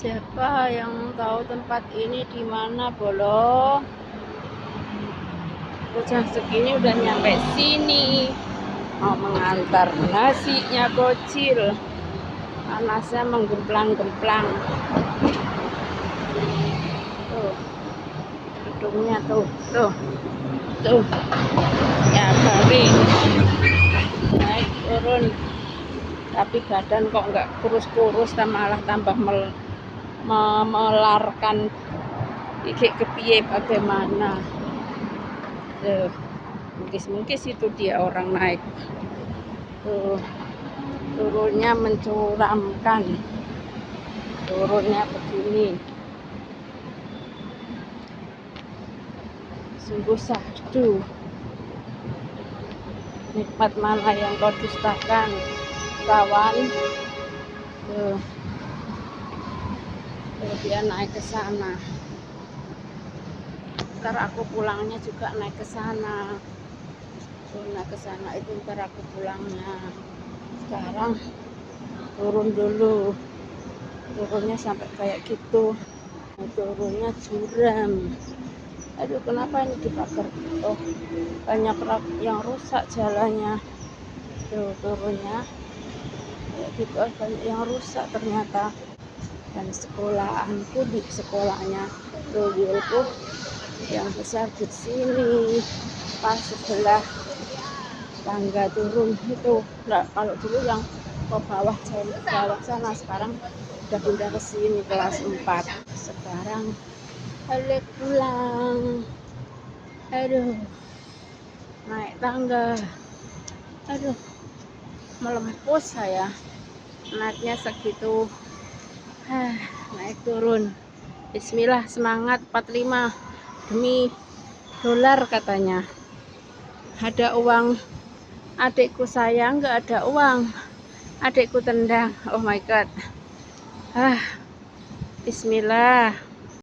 Siapa yang tahu tempat ini di mana, Bolo? Jam segini udah nyampe sini. Mau mengantar nasinya kecil. Panasnya menggemplang-gemplang. Tuh, gedungnya tuh. Ya, babi. Naik turun. Tapi badan kok nggak kurus-kurus, malah tambah memelarkan. Iki kepiye bagaimana? Tuh, mungkis-mungkis itu dia orang naik. Tuh, turunnya mencuramkan. Turunnya begini. Sungguh syahdu. Nikmat mana yang kau dustakan, kawan? Tuh, dia naik ke sana. Ntar aku pulangnya juga naik ke sana. Naik ke sana itu ntar aku pulangnya. Sekarang turun dulu. Turunnya sampai kayak gitu. Turunnya curam. Aduh, kenapa ini dibakar? Oh, banyak yang rusak jalannya. Tuh, turunnya kayak gitu, banyak yang rusak ternyata. Dan sekolahanku di sekolahnya Tuyulku yang besar di sini, pas sebelah tangga turun itu. Nah, kalau dulu yang ke bawah, jauh ke bawah sana, sekarang udah pindah ke sini kelas 4. Sekarang balik pulang. Aduh, naik tangga. Aduh, melempus saya. Naiknya segitu. Naik turun. Bismillah, semangat 45 demi dolar katanya. Ada uang adikku, sayang nggak ada uang. Adikku tendang. Oh my god. Bismillah.